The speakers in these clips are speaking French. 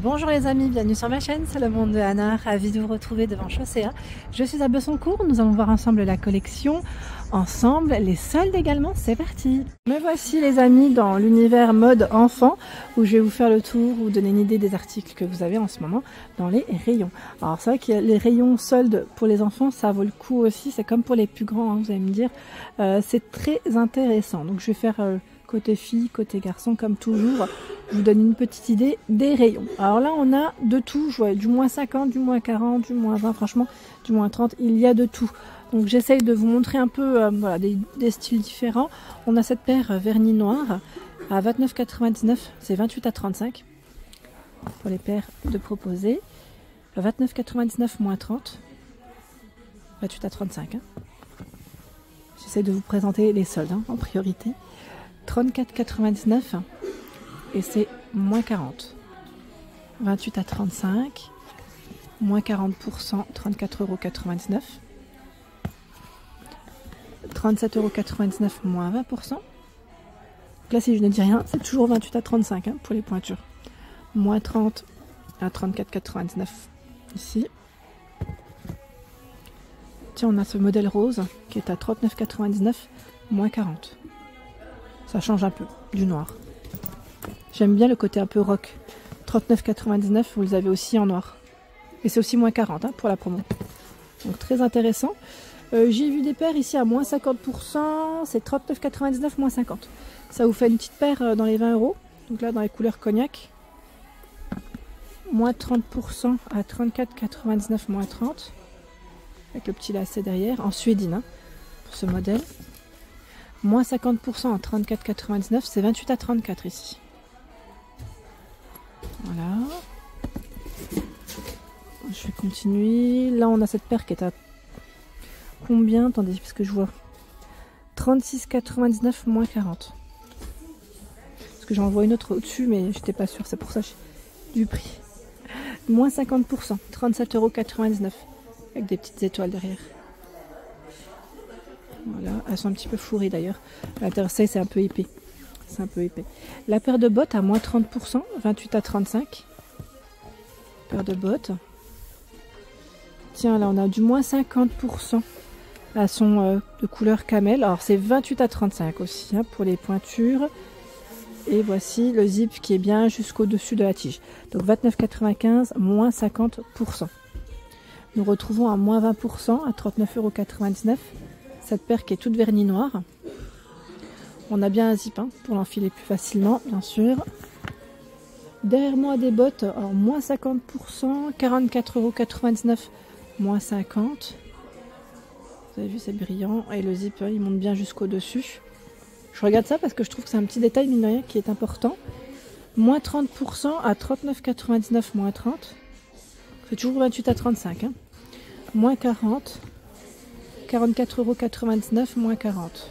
Bonjour les amis, bienvenue sur ma chaîne, c'est le monde de Anna, ravie de vous retrouver devant Chaussea. Je suis à Bessancourt, nous allons voir ensemble la collection, ensemble les soldes également, c'est parti. Me voici les amis dans l'univers mode enfant, où je vais vous faire le tour, vous donner une idée des articles que vous avez en ce moment dans les rayons. Alors c'est vrai que les rayons soldes pour les enfants, ça vaut le coup aussi, c'est comme pour les plus grands, hein, vous allez me dire, c'est très intéressant. Donc je vais faire... côté filles, côté garçons, comme toujours, je vous donne une petite idée des rayons. Alors là, on a de tout, je vois du moins 50, du moins 40, du moins 20, franchement, du moins 30, il y a de tout. Donc j'essaye de vous montrer un peu voilà, des styles différents. On a cette paire vernis noir à 29,99, c'est 28 à 35 pour les paires de proposer. 29,99 moins 30, 28 à 35. Hein. J'essaie de vous présenter les soldes hein, en priorité. 34,99 et c'est moins 40. 28 à 35, moins 40%, 34,99 €. 37,99 €, moins 20%. Là, si je ne dis rien, c'est toujours 28 à 35 hein, pour les pointures. Moins 30 à 34,99 ici. Tiens, on a ce modèle rose qui est à 39,99, moins 40. Ça change un peu du noir. J'aime bien le côté un peu rock. 39,99, vous les avez aussi en noir. Et c'est aussi moins 40 hein, pour la promo. Donc très intéressant. J'ai vu des paires ici à moins 50%. C'est 39,99 moins 50. Ça vous fait une petite paire dans les 20 €. Donc là dans les couleurs cognac. Moins 30% à 34,99 moins 30. Avec le petit lacet derrière. En suédine hein, pour ce modèle. Moins 50% à 34,99, c'est 28 à 34 ici. Voilà. Je vais continuer. Là, on a cette paire qui est à combien? Attendez, parce que je vois 36,99 moins 40. Parce que j'en vois une autre au-dessus, mais j'étais pas sûre. C'est pour ça que j'ai du prix. Moins 50%, 37,99 € avec des petites étoiles derrière. Voilà, elles sont un petit peu fourrées d'ailleurs. L'intérieur, c'est un peu épais. C'est un peu épais. La paire de bottes à moins 30%, 28 à 35. Paire de bottes. Tiens, là on a du moins 50%. Elles sont de couleur camel. Alors c'est 28 à 35 aussi hein, pour les pointures. Et voici le zip qui est bien jusqu'au-dessus de la tige. Donc 29,95, moins 50%. Nous retrouvons à moins 20% à 39,99 €. Cette paire qui est toute vernis noir. On a bien un zip hein, pour l'enfiler plus facilement, bien sûr. Derrière moi, des bottes, alors moins 50%, 44,99 €, moins 50. Vous avez vu, c'est brillant. Et le zip, il monte bien jusqu'au-dessus. Je regarde ça parce que je trouve que c'est un petit détail, mine de rien, qui est important. Moins 30% à 39,99, moins 30. C'est toujours 28 à 35. Hein. Moins 40. 44,99 €, moins 40.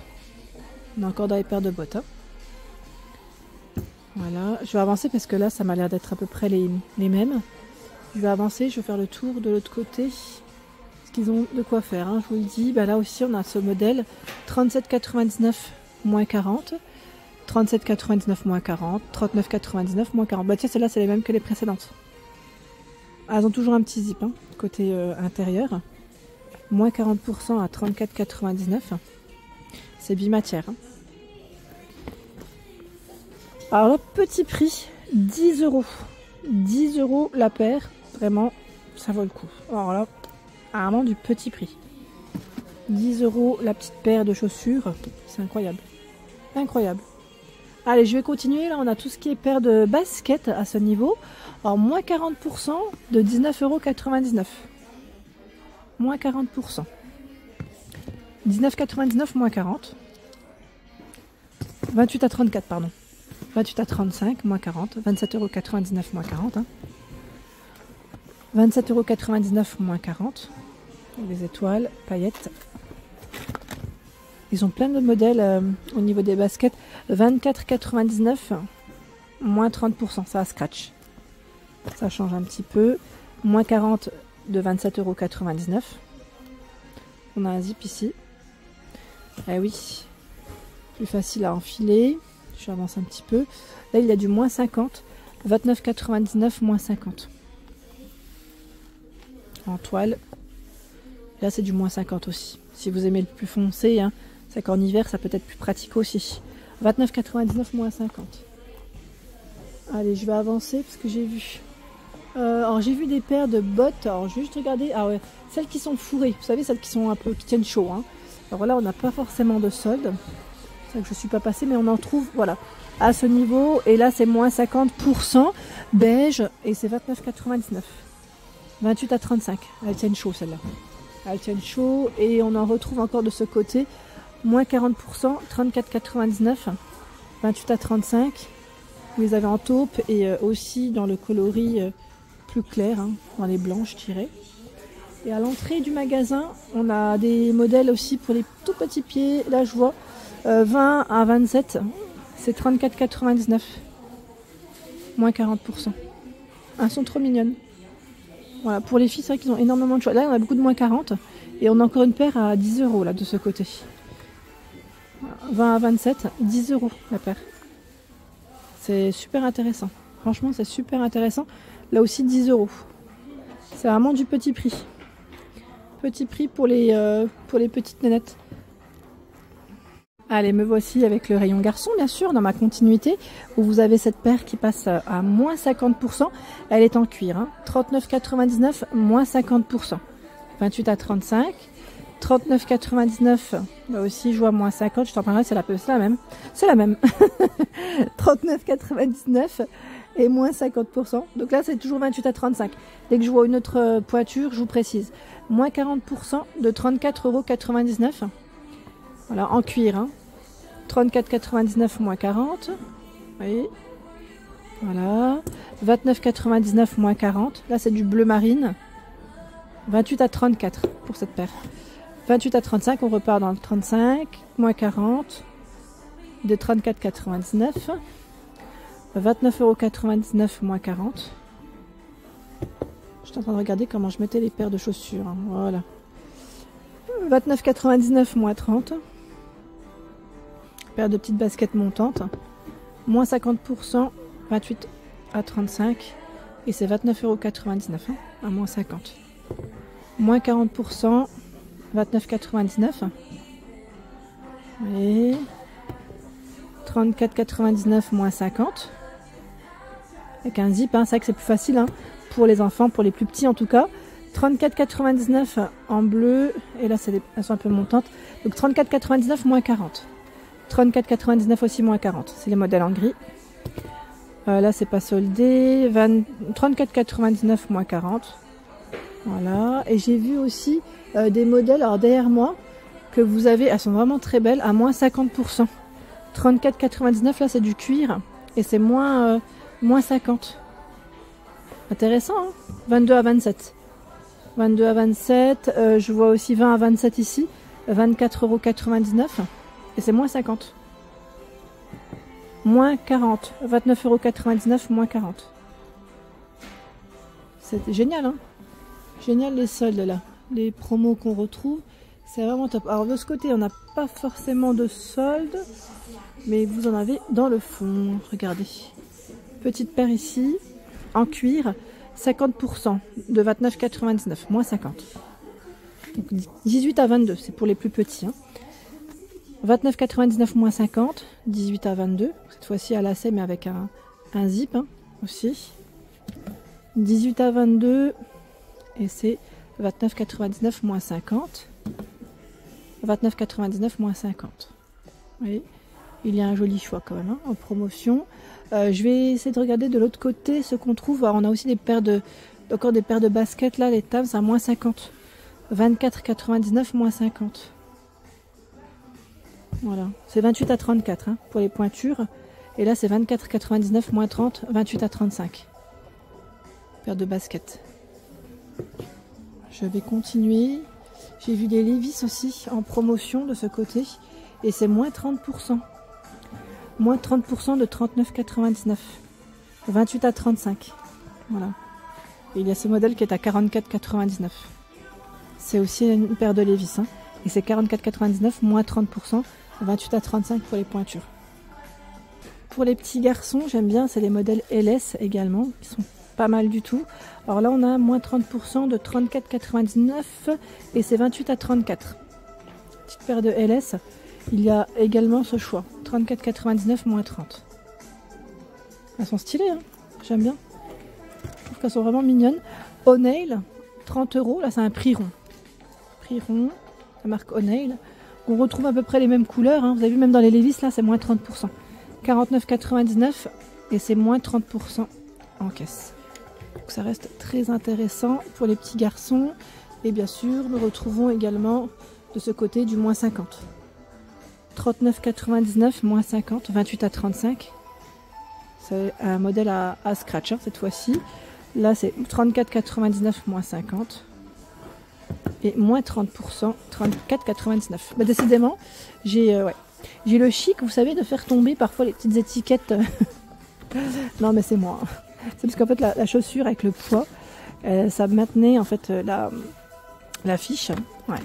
On a encore dans les paires de bottes. Hein. Voilà, je vais avancer parce que là, ça m'a l'air d'être à peu près les mêmes. Je vais avancer, je vais faire le tour de l'autre côté. Parce qu'ils ont de quoi faire, hein, je vous le dis. Bah, là aussi, on a ce modèle 37,99 moins 40. 37,99 moins 40. 39,99 moins 40. Bah tiens, celles-là, c'est les mêmes que les précédentes. Ah, elles ont toujours un petit zip, hein, côté intérieur. Moins 40% à 34,99. C'est bimatière. Hein. Alors là, petit prix, 10 €. 10 € la paire. Vraiment, ça vaut le coup. Alors là, vraiment du petit prix. 10 € la petite paire de chaussures. C'est incroyable. Incroyable. Allez, je vais continuer. Là, on a tout ce qui est paire de baskets à ce niveau. Alors, moins 40% de 19,99 €. Moins 40%. 19,99 moins 40. 28 à 34, pardon. 28 à 35, moins 40. 27,99 € moins 40. Hein. 27,99 € moins 40. Les étoiles, paillettes. Ils ont plein de modèles au niveau des baskets. 24,99 moins 30%. Ça scratch. Ça change un petit peu. Moins 40 de 27,99 €. On a un zip ici. Eh oui, plus facile à enfiler. Je avance un petit peu. Là, il y a du moins 50 29,99 moins 50. En toile. Là c'est du moins 50 aussi. Si vous aimez le plus foncé, hein, c'est qu'en hiver ça peut être plus pratique aussi. 29,99 moins 50. Allez, je vais avancer parce que j'ai vu. Alors j'ai vu des paires de bottes. Alors je vais juste regarder. Ah ouais, celles qui sont fourrées. Vous savez, celles qui sont un peu qui tiennent chaud. Hein. Alors là, on n'a pas forcément de solde. C'est ça que je ne suis pas passée, mais on en trouve, voilà, à ce niveau. Et là, c'est moins 50%, beige, et c'est 29,99. 28 à 35. Elles tiennent chaud, celles-là. Elles tiennent chaud, et on en retrouve encore de ce côté. Moins 40%, 34,99. 28 à 35. Vous les avez en taupe, et aussi dans le coloris plus clair, hein, dans les blanches, je dirais. Et à l'entrée du magasin, on a des modèles aussi pour les tout petits pieds. Là, je vois 20 à 27, c'est 34,99. Moins 40%. Elles sont trop mignonnes. Voilà, pour les filles, c'est vrai qu'ils ont énormément de choix. Là, on a beaucoup de moins 40. Et on a encore une paire à 10 € là, de ce côté. 20 à 27, 10 € la paire. C'est super intéressant. Franchement, c'est super intéressant. Là aussi, 10 €. C'est vraiment du petit prix. Petit prix pour les petites nénettes. Allez, me voici avec le rayon garçon, bien sûr, dans ma continuité, où vous avez cette paire qui passe à moins 50%. Elle est en cuir, hein. 39,99, moins 50%. 28 à 35. 39,99, là aussi je vois moins 50, je t'en parlerai, c'est la même. C'est la même. 39,99 et moins 50%. Donc là, c'est toujours 28 à 35. Dès que je vois une autre pointure, je vous précise. Moins 40% de 34,99 €. Voilà, en cuir. Hein. 34,99 moins 40. Vous voyez. Voilà. 29,99 moins 40. Là, c'est du bleu marine. 28 à 34 pour cette paire. 28 à 35, on repart dans le 35. Moins 40. De 34,99. 29,99 € moins 40. Je suis en train de regarder comment je mettais les paires de chaussures. Hein. Voilà. 29,99 moins 30. Paire de petites baskets montantes. Moins 50%. 28 à 35. Et c'est 29,99 € hein, à moins 50. Moins 40%. 29,99. Et 34,99 moins 50. Avec un zip, hein, c'est vrai que c'est plus facile hein, pour les enfants, pour les plus petits en tout cas. 34,99 en bleu. Et là, elles sont un peu montantes. Donc 34,99 moins 40. 34,99 aussi moins 40. C'est les modèles en gris. Là, c'est pas soldé. 34,99 moins 40. Voilà. Et j'ai vu aussi des modèles, alors derrière moi, que vous avez, elles sont vraiment très belles, à moins 50%. 34,99, là, c'est du cuir. Et c'est moins 50. Intéressant, hein. 22 à 27. 22 à 27. Je vois aussi 20 à 27 ici. 24,99 €. Et c'est moins 50. Moins 40. 29,99 €, moins 40. C'est génial, hein. Génial les soldes là. Les promos qu'on retrouve. C'est vraiment top. Alors de ce côté, on n'a pas forcément de soldes. Mais vous en avez dans le fond. Regardez. Petite paire ici. En cuir. 50% de 29,99. Moins 50. Donc 18 à 22. C'est pour les plus petits. Hein. 29,99 moins 50. 18 à 22. Cette fois-ci à lacet mais avec un zip hein, aussi. 18 à 22. Et c'est 29,99 moins 50. 29,99 moins 50. Vous voyez, il y a un joli choix quand même hein, en promotion. Je vais essayer de regarder de l'autre côté ce qu'on trouve. Alors, on a aussi encore des paires de baskets là, les Tams à moins 50. 24,99 moins 50. Voilà, c'est 28 à 34 hein, pour les pointures. Et là, c'est 24,99 moins 30, 28 à 35. Paire de baskets. Je vais continuer. J'ai vu des Levi's aussi en promotion de ce côté. Et c'est moins 30%. Moins 30% de 39,99. 28 à 35. Voilà. Et il y a ce modèle qui est à 44,99. C'est aussi une paire de Levi's. Hein. Et c'est 44,99 moins 30%. 28 à 35 pour les pointures. pour les petits garçons, j'aime bien, c'est les modèles LS également, qui sont pas mal du tout. Alors là, on a moins 30% de 34,99 et c'est 28 à 34. Petite paire de LS, il y a également ce choix, 34,99 moins 30. Elles sont stylées, hein, j'aime bien. Je trouve qu'elles sont vraiment mignonnes. O'Neill, 30 €, là c'est un prix rond. Prix rond, la marque O'Neill. On retrouve à peu près les mêmes couleurs, hein. Vous avez vu même dans les Levi's, là c'est moins 30%. 49,99 et c'est moins 30% en caisse. Donc ça reste très intéressant pour les petits garçons. Et bien sûr, nous retrouvons également de ce côté du moins 50. 39,99 moins 50, 28 à 35. C'est un modèle à scratch hein, cette fois-ci. Là c'est 34,99 moins 50. Et moins 30%, 34,99. Bah, décidément, j'ai le chic, vous savez, de faire tomber parfois les petites étiquettes. Non mais c'est moi. C'est parce qu'en fait la chaussure avec le poids, ça maintenait en fait la fiche. Ouais.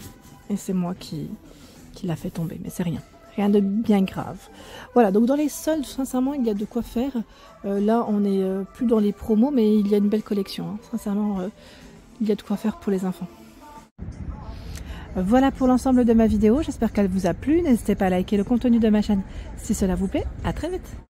Et c'est moi qui l'a fait tomber, mais c'est rien. Rien de bien grave. Voilà, donc dans les soldes, sincèrement, il y a de quoi faire. Là, on n'est plus dans les promos, mais il y a une belle collection. Hein. Sincèrement, il y a de quoi faire pour les enfants. Voilà pour l'ensemble de ma vidéo. J'espère qu'elle vous a plu. N'hésitez pas à liker le contenu de ma chaîne si cela vous plaît. À très vite.